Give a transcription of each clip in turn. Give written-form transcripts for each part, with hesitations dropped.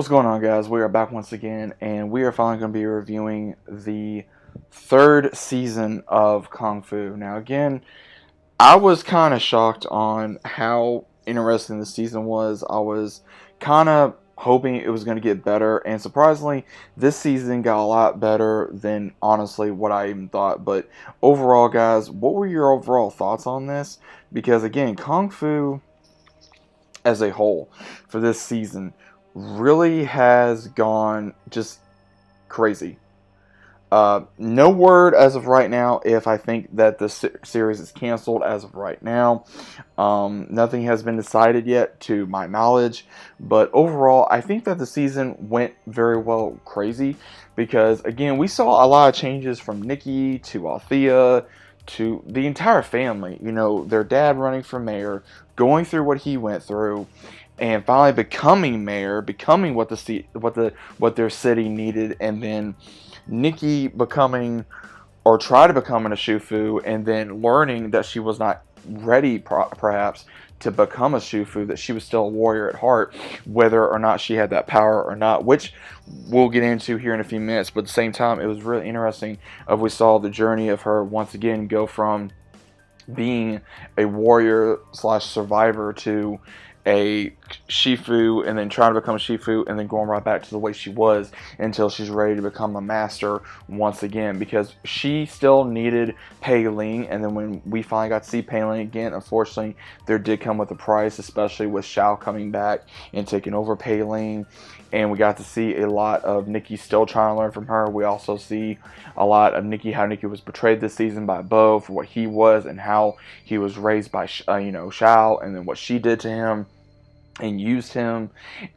What's going on, guys? We are back once again, and we are finally going to be reviewing the third season of Kung Fu. Now, again, I was kind of shocked on how interesting the season was. I was kind of hoping it was going to get better, and surprisingly, this season got a lot better than honestly what I even thought. But overall, guys, what were your overall thoughts on this? Because, again, Kung Fu as a whole for this season really has gone just crazy. No word as of right now if I think that the series is canceled as of right now. Nothing has been decided yet to my knowledge. But overall, I think that the season went very well crazy. Because, again, we saw a lot of changes from Nikki to Althea to the entire family. You know, their dad running for mayor, going through what he went through, and finally becoming mayor, becoming what their city needed, and then Nikki becoming or try to become an Shufu, and then learning that she was not ready, perhaps, to become a Shufu, that she was still a warrior at heart, whether or not she had that power or not, which we'll get into here in a few minutes. But at the same time, it was really interesting we saw the journey of her once again go from being a warrior slash survivor to a Shifu, and then trying to become a Shifu, and then going right back to the way she was until she's ready to become a master once again, because she still needed Pei Ling. And then when we finally got to see Pei Ling again, unfortunately there did come with a price, especially with Shao coming back and taking over Pei Ling. And we got to see a lot of Nikki still trying to learn from her. We also see a lot of Nikki, how Nikki was betrayed this season by Bo for what he was and how he was raised by Shao, and then what she did to him and used him.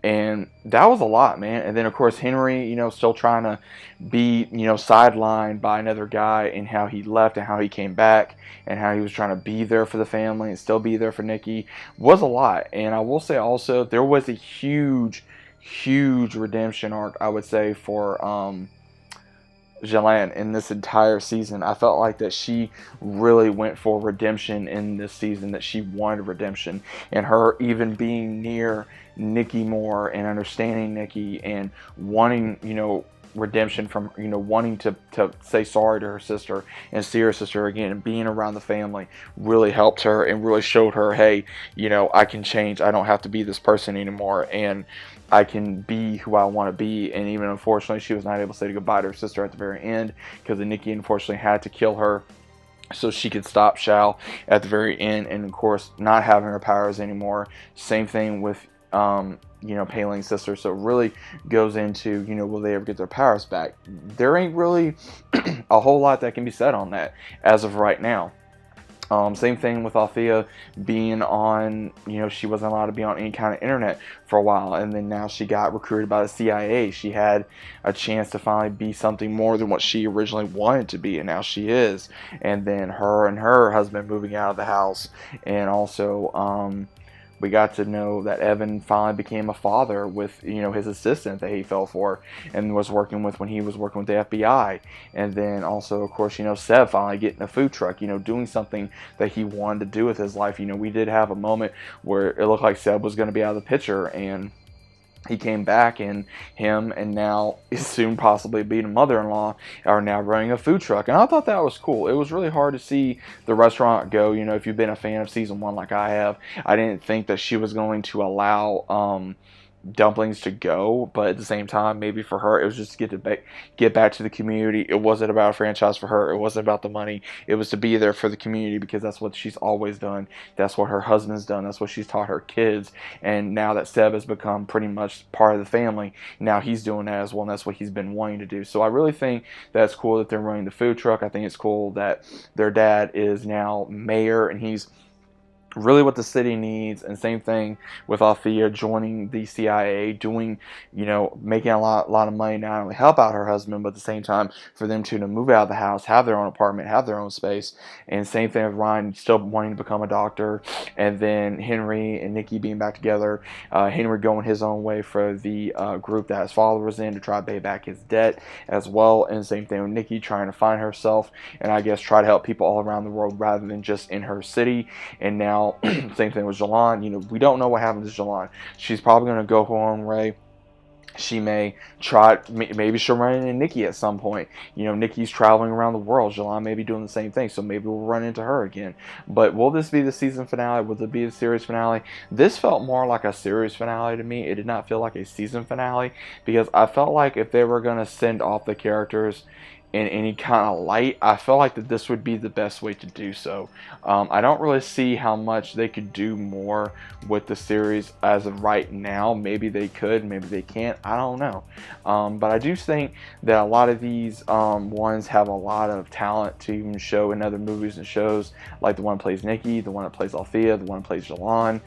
And that was a lot, man. And then of course Henry, still trying to be, sidelined by another guy, and how he left and how he came back and how he was trying to be there for the family and still be there for Nikki was a lot. And I will say also there was a huge redemption arc, I would say, for Jalan in this entire season. I felt like that she really went for redemption in this season, that she wanted redemption, and her even being near Nikki more and understanding Nikki and wanting, redemption from, wanting to say sorry to her sister and see her sister again, and being around the family really helped her and really showed her, hey, I can change. I don't have to be this person anymore, and I can be who I want to be. And even unfortunately, she was not able to say goodbye to her sister at the very end, because Nikki unfortunately had to kill her so she could stop Shao at the very end. And of course, not having her powers anymore. Same thing with Pei Ling's sister. So it really goes into, will they ever get their powers back? There ain't really a whole lot that can be said on that as of right now. Same thing with Althea being on, she wasn't allowed to be on any kind of internet for a while, and then now she got recruited by the CIA. She had a chance to finally be something more than what she originally wanted to be, and now she is. And then her and her husband moving out of the house, and also we got to know that Evan finally became a father with, his assistant that he fell for and was working with when he was working with the FBI. And then also, of course, Seb finally getting a food truck, doing something that he wanted to do with his life. We did have a moment where it looked like Seb was going to be out of the picture, and he came back, and him and now soon possibly being a mother-in-law are now running a food truck. And I thought that was cool. It was really hard to see the restaurant go. If you've been a fan of season 1 like I have, I didn't think that she was going to allow dumplings to go, but at the same time, maybe for her it was just to get back to the community. It wasn't about a franchise for her. It wasn't about the money. It was to be there for the community, because that's what she's always done. That's what her husband's done. That's what she's taught her kids. And now that Seb has become pretty much part of the family, now he's doing that as well, and that's what he's been wanting to do. So I really think that's cool that they're running the food truck. I think it's cool that their dad is now mayor, and he's really what the city needs. And same thing with Althea joining the CIA, doing, making a lot of money, not only help out her husband, but at the same time for them to move out of the house, have their own apartment, have their own space. And same thing with Ryan still wanting to become a doctor, and then Henry and Nikki being back together. Henry going his own way for the group that his father was in to try to pay back his debt as well. And same thing with Nikki trying to find herself, and I guess try to help people all around the world rather than just in her city. And now same thing with Jalan. We don't know what happens to Jalan. She's probably going to go her own way. She may try, maybe she'll run into Nikki at some point. You know, Nikki's traveling around the world. Jalon may be doing the same thing, so maybe we'll run into her again. But will this be the season finale? Will it be a series finale? This felt more like a series finale to me. It did not feel like a season finale, because I felt like if they were going to send off the characters in any kind of light, I felt like that this would be the best way to do so. I don't really see how much they could do more with the series as of right now. Maybe they could, maybe they can't, I don't know. But I do think that a lot of these ones have a lot of talent to even show in other movies and shows, like the one that plays Nikki, the one that plays Althea, the one that plays Jalon.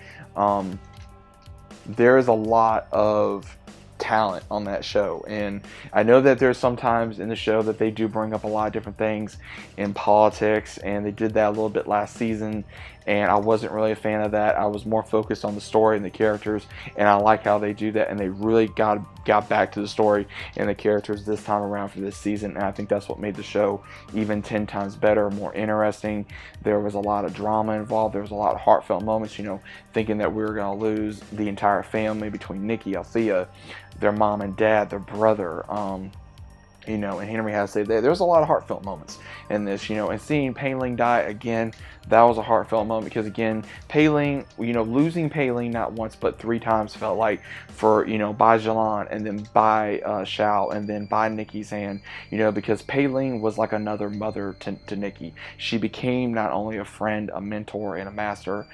There is a lot of talent on that show, and I know that there's sometimes in the show that they do bring up a lot of different things in politics, and they did that a little bit last season, and I wasn't really a fan of that. I was more focused on the story and the characters, and I like how they do that, and they really got back to the story and the characters this time around for this season, and I think that's what made the show even 10 times better, more interesting. There was a lot of drama involved. There was a lot of heartfelt moments, you know, thinking that we were going to lose the entire family between Nikki, Althea, their mom and dad, their brother, you know, and Henry has to say that there was a lot of heartfelt moments in this, you know, and seeing Pei-Ling die again, that was a heartfelt moment, because again, Pei-Ling, you know, losing Pei-Ling not once but 3 times felt like, for, you know, by Jalon, and then by Shao, and then by Nikki's hand, you know, because Pei-Ling was like another mother to Nikki. She became not only a friend, a mentor, and a master,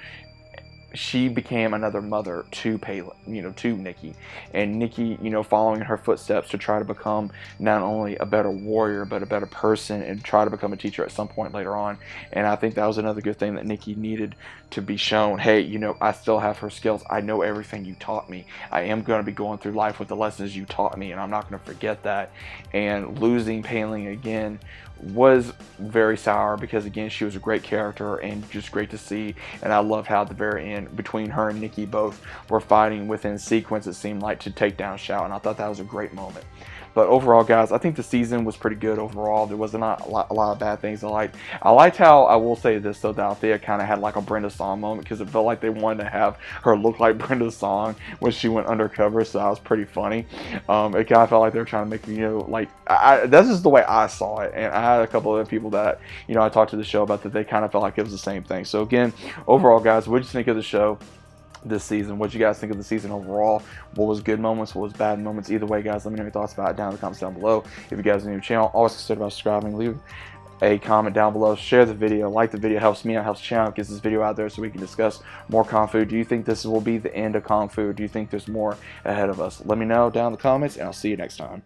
she became another mother to you know, to Nikki, and Nikki, you know, following in her footsteps to try to become not only a better warrior but a better person, and try to become a teacher at some point later on. And I think that was another good thing that Nikki needed to be shown. Hey, you know, I still have her skills. I know everything you taught me. I am going to be going through life with the lessons you taught me, and I'm not going to forget that. And losing Pei-Ling again was very sour, because again, she was a great character and just great to see, and I love how at the very end, between her and Nikki, both were fighting within sequence, it seemed like, to take down Shao, and I thought that was a great moment. But overall, guys, I think the season was pretty good overall. There was not a lot of bad things I liked. I liked how, I will say this though, that Althea kind of had like a Brenda Song moment, because it felt like they wanted to have her look like Brenda Song when she went undercover, so that was pretty funny. It kind of felt like they were trying to make, you know, like, that's just the way I saw it, and I had a couple other people that, you know, I talked to the show about, that they kind of felt like it was the same thing. So again, overall, guys, what did you think of the show this season? What did you guys think of the season overall? What was good moments? What was bad moments? Either way, guys, let me know your thoughts about it down in the comments down below. If you guys are new to the channel, always consider about subscribing. Leave a comment down below. Share the video. Like the video. Helps me out. Helps the channel. Gets this video out there so we can discuss more Kung Fu. Do you think this will be the end of Kung Fu? Do you think there's more ahead of us? Let me know down in the comments, and I'll see you next time.